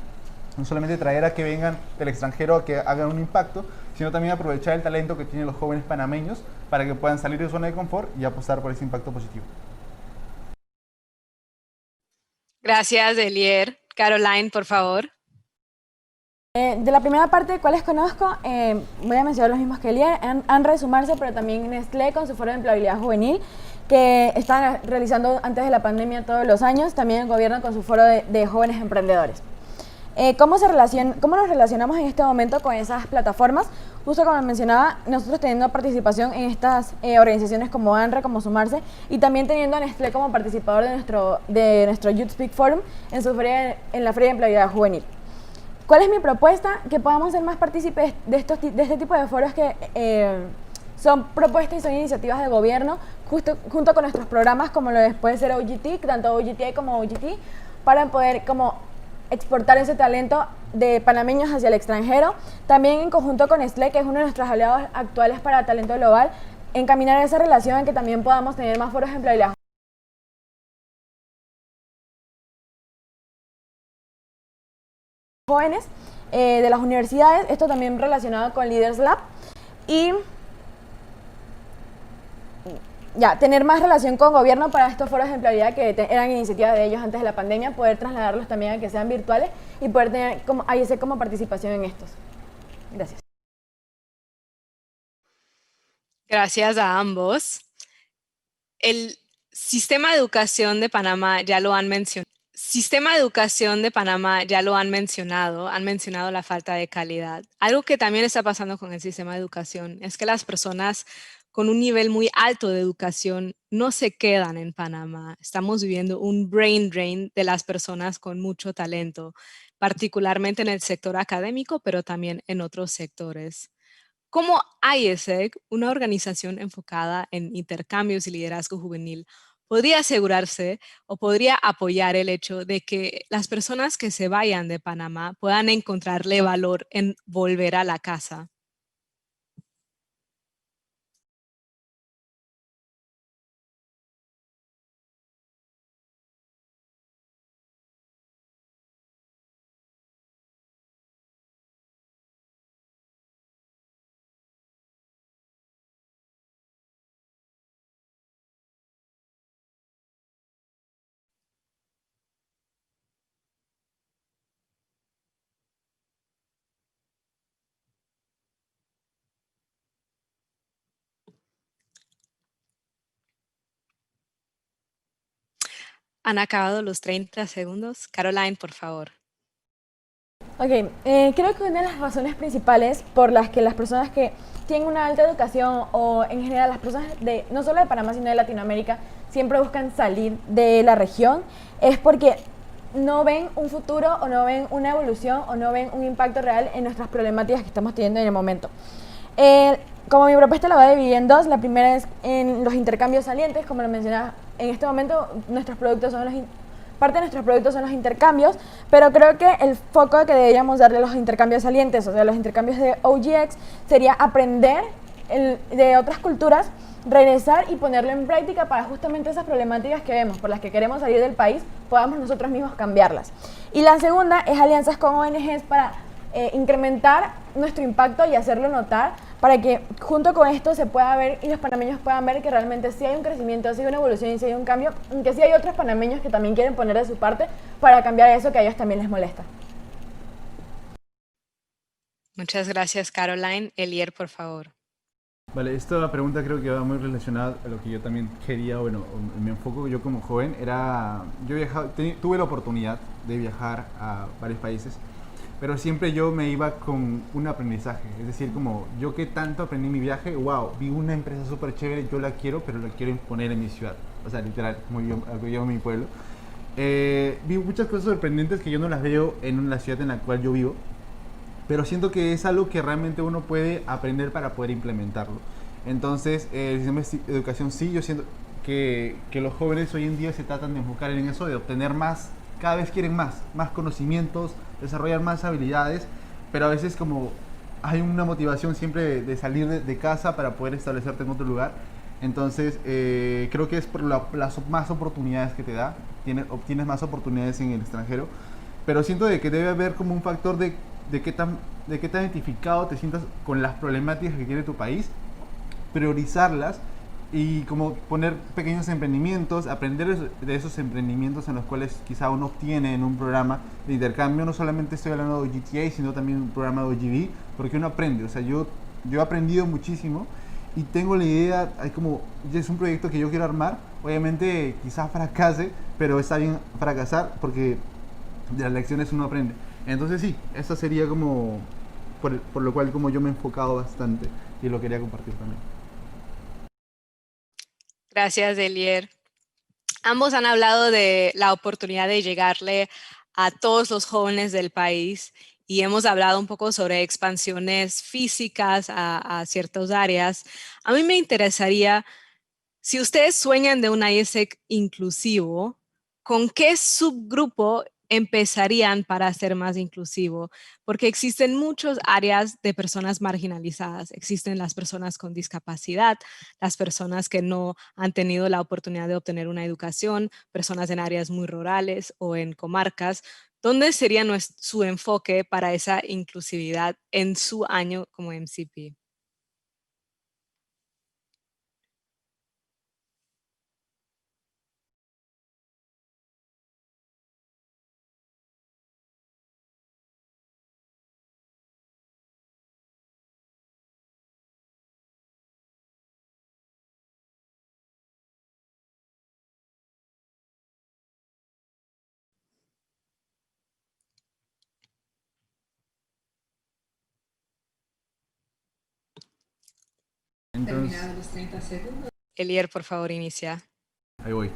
No solamente traer a que vengan del extranjero a que hagan un impacto, sino también aprovechar el talento que tienen los jóvenes panameños para que puedan salir de su zona de confort y apostar por ese impacto positivo. Gracias, Elier. Caroline, por favor. De la primera parte, ¿cuáles conozco? Voy a mencionar los mismos que Elier, ANRE, Sumarse, pero también Nestlé con su foro de empleabilidad juvenil, que están realizando antes de la pandemia todos los años, también el gobierno con su foro de jóvenes emprendedores. ¿Cómo nos relacionamos en este momento con esas plataformas? Justo como mencionaba, nosotros teniendo participación en estas organizaciones como ANRE, como Sumarse, y también teniendo a Nestlé como participador de nuestro Youth Speak Forum en la Feria de Empleabilidad Juvenil. ¿Cuál es mi propuesta? Que podamos ser más partícipes de este tipo de foros que son propuestas y son iniciativas de gobierno, junto con nuestros programas como lo puede ser OGT, tanto OGTA como OGT, para poder exportar ese talento de panameños hacia el extranjero. También en conjunto con Nestlé, que es uno de nuestros aliados actuales para talento global, encaminar esa relación en que también podamos tener más foros de empleabilidad jóvenes de las universidades, esto también relacionado con Leaders Lab, y tener más relación con gobierno para estos foros de empleabilidad que eran iniciativas de ellos antes de la pandemia, poder trasladarlos también a que sean virtuales y poder tener AIESEC como participación en estos. Gracias. Gracias a ambos. El sistema de educación de Panamá ya lo han mencionado. Han mencionado la falta de calidad. Algo que también está pasando con el sistema de educación es que las personas con un nivel muy alto de educación no se quedan en Panamá. Estamos viviendo un brain drain de las personas con mucho talento, particularmente en el sector académico, pero también en otros sectores. ¿Cómo AIESEC, una organización enfocada en intercambios y liderazgo juvenil, podría asegurarse o podría apoyar el hecho de que las personas que se vayan de Panamá puedan encontrarle valor en volver a la casa? Han acabado los 30 segundos. Caroline, por favor. Ok, creo que una de las razones principales por las que las personas que tienen una alta educación o en general las personas no solo de Panamá sino de Latinoamérica siempre buscan salir de la región es porque no ven un futuro o no ven una evolución o no ven un impacto real en nuestras problemáticas que estamos teniendo en el momento. Como mi propuesta la voy a dividir en dos, la primera es en los intercambios salientes, como lo mencionaba, en este momento parte de nuestros productos son los intercambios, pero creo que el foco que deberíamos darle a los intercambios salientes, o sea, los intercambios de OGX, sería aprender de otras culturas, regresar y ponerlo en práctica para justamente esas problemáticas que vemos, por las que queremos salir del país, podamos nosotros mismos cambiarlas. Y la segunda es alianzas con ONGs para incrementar nuestro impacto y hacerlo notar, para que junto con esto se pueda ver y los panameños puedan ver que realmente sí hay un crecimiento, sí hay una evolución y sí hay un cambio, aunque sí hay otros panameños que también quieren poner de su parte para cambiar eso que a ellos también les molesta. Muchas gracias, Caroline. Elier, por favor. Vale, esta pregunta creo que va muy relacionada a lo que yo también quería, mi enfoque yo como joven era, tuve la oportunidad de viajar a varios países, pero siempre yo me iba con un aprendizaje, es decir, como yo que tanto aprendí en mi viaje, wow, vi una empresa súper chévere, yo la quiero, pero la quiero imponer en mi ciudad, o sea, literal, como yo en mi pueblo. Vi muchas cosas sorprendentes que yo no las veo en la ciudad en la cual yo vivo, pero siento que es algo que realmente uno puede aprender para poder implementarlo. Entonces, el sistema de educación sí, yo siento que los jóvenes hoy en día se tratan de enfocar en eso, de obtener más cada vez quieren más conocimientos, desarrollar más habilidades, pero a veces como hay una motivación siempre de salir de casa para poder establecerte en otro lugar. Entonces creo que es por las más oportunidades que te da, obtienes más oportunidades en el extranjero, pero siento de que debe haber como un factor de qué tan identificado te sientas con las problemáticas que tiene tu país, priorizarlas y como poner pequeños emprendimientos, aprender de esos emprendimientos en los cuales quizá uno obtiene en un programa de intercambio. No solamente estoy hablando de GTA, sino también un programa de OGV, porque uno aprende. O sea, yo he aprendido muchísimo y tengo la idea, es un proyecto que yo quiero armar. Obviamente quizás fracase, pero está bien fracasar porque de las lecciones uno aprende. Entonces sí, eso sería como por lo cual como yo me he enfocado bastante y lo quería compartir también. Gracias, Elier. Ambos han hablado de la oportunidad de llegarle a todos los jóvenes del país y hemos hablado un poco sobre expansiones físicas a ciertas áreas. A mí me interesaría, si ustedes sueñan de un IESEC inclusivo, ¿con qué subgrupo empezarían para ser más inclusivo? Porque existen muchas áreas de personas marginalizadas. Existen las personas con discapacidad, las personas que no han tenido la oportunidad de obtener una educación, personas en áreas muy rurales o en comarcas. ¿Dónde sería su enfoque para esa inclusividad en su año como MCP? Entonces, Terminados los 30 segundos. Elier, por favor, inicia. Ahí voy.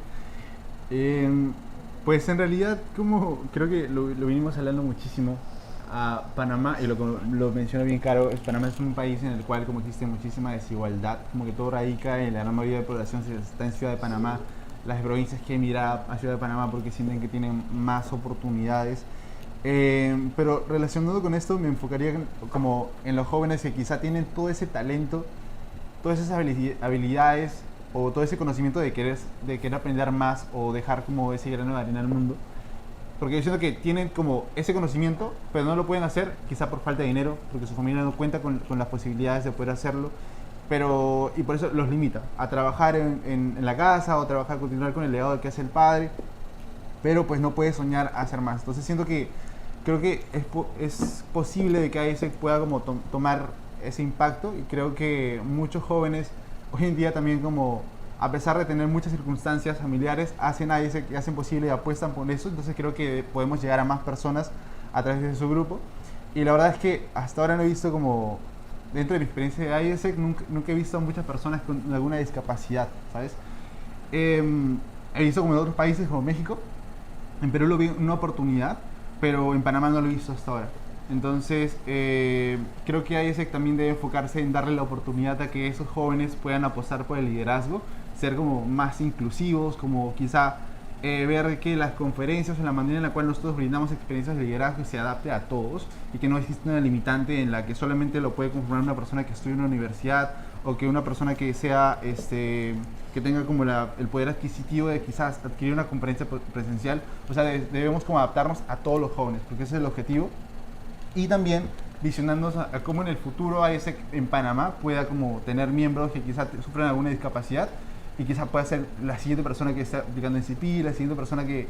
Pues en realidad, como creo que lo vinimos hablando muchísimo, a Panamá, y lo menciona bien Caro, Panamá es un país en el cual como existe muchísima desigualdad, como que todo radica en la gran mayoría de población está en Ciudad de Panamá, las provincias que emigran a Ciudad de Panamá porque sienten que tienen más oportunidades. Pero relacionado con esto me enfocaría como en los jóvenes que quizá tienen todo ese talento, todas esas habilidades o todo ese conocimiento de querer aprender más o dejar como ese grano de arena al mundo. Porque yo siento que tienen como ese conocimiento, pero no lo pueden hacer, quizá por falta de dinero, porque su familia no cuenta con las posibilidades de poder hacerlo, y por eso los limita a trabajar en la casa o continuar con el legado que hace el padre, pero pues no puede soñar a hacer más. Entonces creo que es posible de que AIESEC pueda como tomar ese impacto, y creo que muchos jóvenes hoy en día también como a pesar de tener muchas circunstancias familiares hacen AIESEC y hacen posible y apuestan por eso. Entonces creo que podemos llegar a más personas a través de su grupo, y la verdad es que hasta ahora no he visto como dentro de mi experiencia de IESEC nunca he visto a muchas personas con alguna discapacidad, ¿sabes? He visto como en otros países como México, en Perú lo vi una oportunidad, pero en Panamá no lo he visto hasta ahora. Entonces, creo que IESEC también debe enfocarse en darle la oportunidad a que esos jóvenes puedan apostar por el liderazgo, ser como más inclusivos, como quizá ver que las conferencias o la manera en la cual nosotros brindamos experiencias de liderazgo se adapte a todos y que no existe una limitante en la que solamente lo puede conformar una persona que estudie en una universidad o que una persona que sea que tenga como el poder adquisitivo de quizás adquirir una conferencia presencial. O sea, debemos como adaptarnos a todos los jóvenes, porque ese es el objetivo. Y también visionándonos a cómo en el futuro IESEC en Panamá pueda como tener miembros que quizás sufran alguna discapacidad y quizás pueda ser la siguiente persona que esté aplicando en CP, la siguiente persona que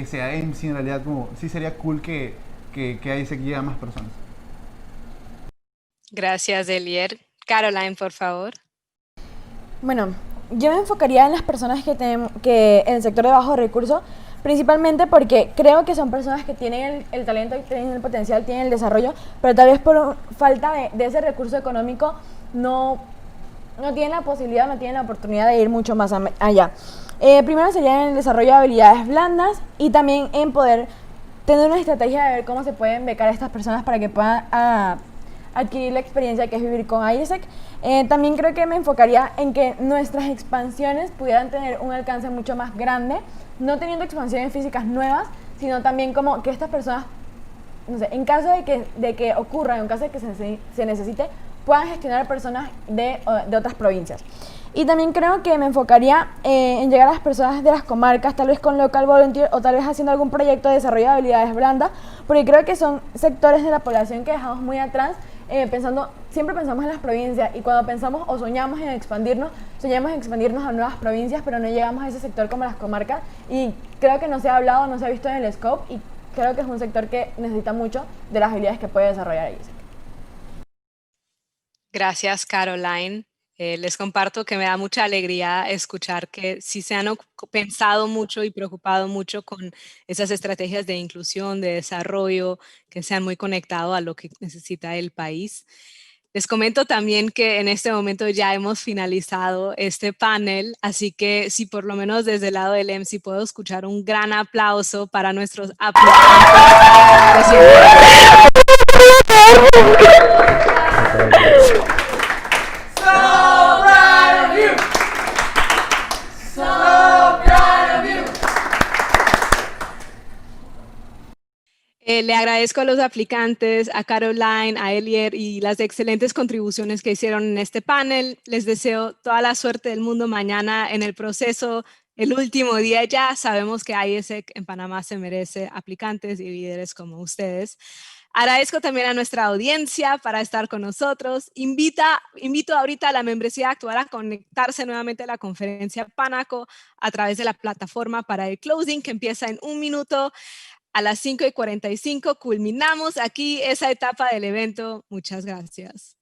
sea MC. En realidad como sí sería cool que IESEC llegue a más personas. Gracias, Elier. Caroline, por favor. Bueno, yo me enfocaría en las personas que en el sector de bajos recursos, principalmente porque creo que son personas que tienen el talento, tienen el potencial, tienen el desarrollo, pero tal vez por falta de ese recurso económico no tienen la posibilidad, no tienen la oportunidad de ir mucho más allá. Primero sería en el desarrollo de habilidades blandas y también en poder tener una estrategia de ver cómo se pueden becar a estas personas para que puedan adquirir la experiencia que es vivir con IESEC. También creo que me enfocaría en que nuestras expansiones pudieran tener un alcance mucho más grande, no teniendo expansiones físicas nuevas, sino también como que estas personas, no sé, en caso de que ocurra, en caso de que se necesite, puedan gestionar personas de otras provincias. Y también creo que me enfocaría en llegar a las personas de las comarcas, tal vez con local volunteer o tal vez haciendo algún proyecto de desarrollo de habilidades blandas, porque creo que son sectores de la población que dejamos muy atrás, siempre pensamos en las provincias y cuando pensamos o soñamos en expandirnos a nuevas provincias, pero no llegamos a ese sector como las comarcas y creo que no se ha hablado, no se ha visto en el scope y creo que es un sector que necesita mucho de las habilidades que puede desarrollar ahí. Gracias, Caroline. Les comparto que me da mucha alegría escuchar que sí se han pensado mucho y preocupado mucho con esas estrategias de inclusión, de desarrollo, que se han muy conectado a lo que necesita el país. Les comento también que en este momento ya hemos finalizado este panel, así que si por lo menos desde el lado del EMSI puedo escuchar un gran aplauso para nuestros aplicantes. Le agradezco a los aplicantes, a Caroline, a Elier y las excelentes contribuciones que hicieron en este panel. Les deseo toda la suerte del mundo mañana en el proceso. El último día ya sabemos que ISEC en Panamá se merece aplicantes y líderes como ustedes. Agradezco también a nuestra audiencia para estar con nosotros. Invito ahorita a la membresía actual a conectarse nuevamente a la conferencia Panaco a través de la plataforma para el closing que empieza en 1 minuto. A las 5:45 culminamos aquí esa etapa del evento. Muchas gracias.